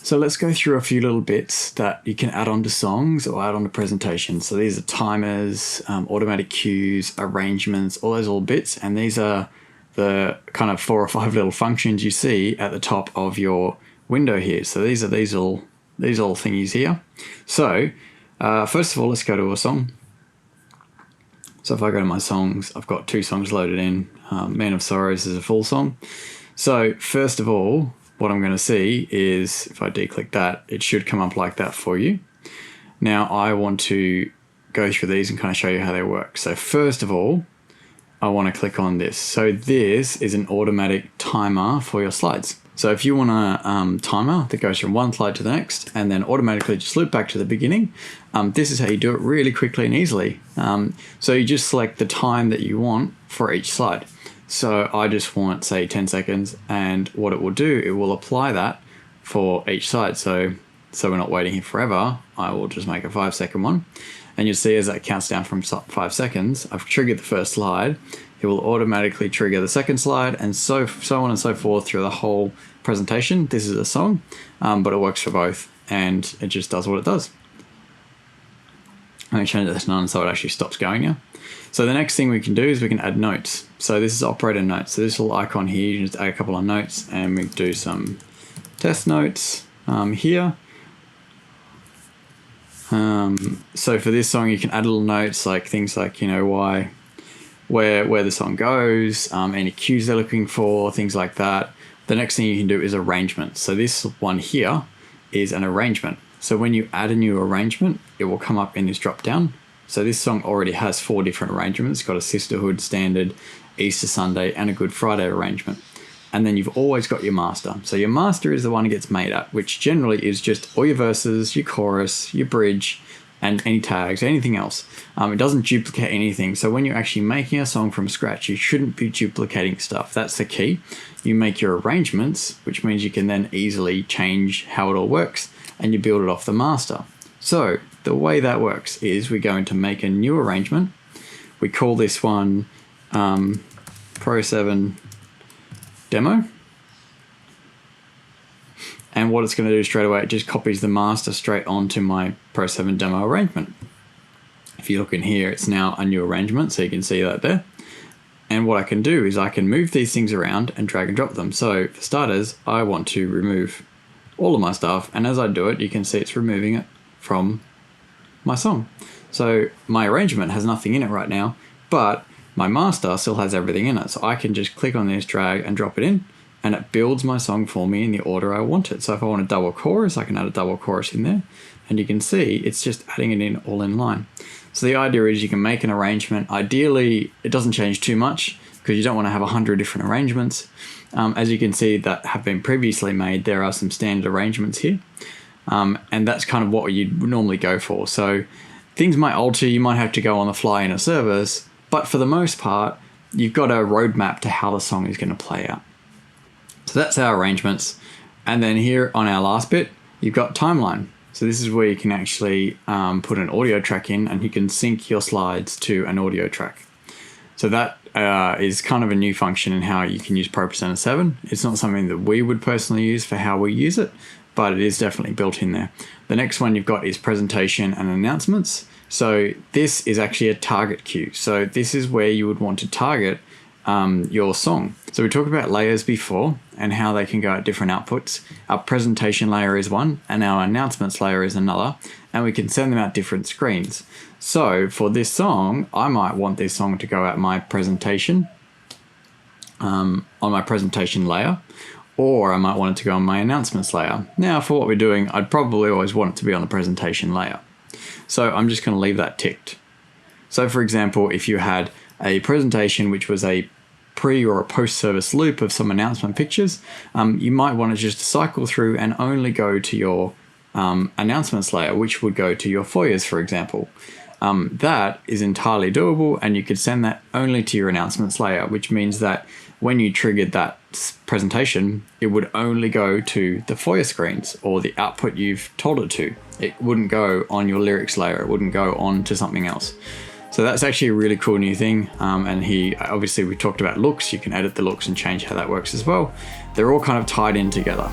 So let's go through a few little bits that you can add on to songs or add on to presentations. So these are timers, automatic cues, arrangements, all those little bits. And these are the kind of 4 or 5 little functions you see at the top of your window here. So these are these all thingies here. So first of all, let's go to a song. So if I go to my songs, I've got 2 songs loaded in. Man of Sorrows is a full song. So first of all, what I'm going to see is if I declick that, it should come up like that for you. Now I want to go through these and kind of show you how they work. So first of all, I want to click on this. So this is an automatic timer for your slides. So if you want a timer that goes from one slide to the next and then automatically just loop back to the beginning, this is how you do it really quickly and easily. So you just select the time that you want for each slide. So I just want, say, 10 seconds, and what it will do, it will apply that for each slide. So we're not waiting here forever. I will just make a 5-second one. And you'll see as that counts down from 5 seconds, I've triggered the first slide. It will automatically trigger the second slide, and so on and so forth through the whole presentation. This is a song, but it works for both, and it just does what it does. I'm going to change that to none so it actually stops going now. So the next thing we can do is we can add notes. So this is operator notes. So this little icon here, you can just add a couple of notes, and we do some test notes here. So for this song, you can add little notes like things like, you know, where the song goes, any cues they're looking for, things like that. The next thing you can do is arrangement. So this one here is an arrangement. So when you add a new arrangement, it will come up in this drop down. So this song already has 4 different arrangements. It's got a Sisterhood, Standard, Easter Sunday, and a Good Friday arrangement. And then you've always got your master. So your master is the one that gets made up, which generally is just all your verses, your chorus, your bridge, and any tags, anything else. It doesn't duplicate anything. So when you're actually making a song from scratch, you shouldn't be duplicating stuff. That's the key. You make your arrangements, which means you can then easily change how it all works, and you build it off the master. So the way that works is we're going to make a new arrangement. We call this one Pro 7 Demo. And what it's going to do straight away, it just copies the master straight onto my Pro 7 demo arrangement. If you look in here, it's now a new arrangement, so you can see that there. And what I can do is I can move these things around and drag and drop them. So for starters, I want to remove all of my stuff, and as I do it, you can see it's removing it from my song. So my arrangement has nothing in it right now, but my master still has everything in it. So I can just click on this, drag and drop it in, and it builds my song for me in the order I want it. So if I want a double chorus, I can add a double chorus in there, and you can see it's just adding it in all in line. So the idea is you can make an arrangement. Ideally, it doesn't change too much because you don't want to have 100 different arrangements. As you can see that have been previously made, there are some standard arrangements here. And that's kind of what you'd normally go for. So things might alter, you might have to go on the fly in a service, but for the most part, you've got a roadmap to how the song is going to play out. So that's our arrangements. And then here on our last bit, you've got timeline. So this is where you can actually put an audio track in, and you can sync your slides to an audio track. So that is kind of a new function in how you can use ProPresenter 7. It's not something that we would personally use for how we use it, but it is definitely built in there. The next one you've got is presentation and announcements. So this is actually a target cue. So this is where you would want to target your song. So we talked about layers before and how they can go at different outputs. Our presentation layer is one, and our announcements layer is another, and we can send them out different screens. So for this song, I might want this song to go out my presentation, on my presentation layer, or I might want it to go on my announcements layer. Now for what we're doing, I'd probably always want it to be on the presentation layer. So I'm just going to leave that ticked. So for example, if you had a presentation which was a pre or a post service loop of some announcement pictures, you might want to just cycle through and only go to your announcements layer, which would go to your foyers, for example. That is entirely doable, and you could send that only to your announcements layer, which means that when you triggered that presentation, it would only go to the foyer screens or the output you've told it to. It wouldn't go on your lyrics layer. It wouldn't go on to something else. So that's actually a really cool new thing. And here, obviously we talked about looks. You can edit the looks and change how that works as well. They're all kind of tied in together.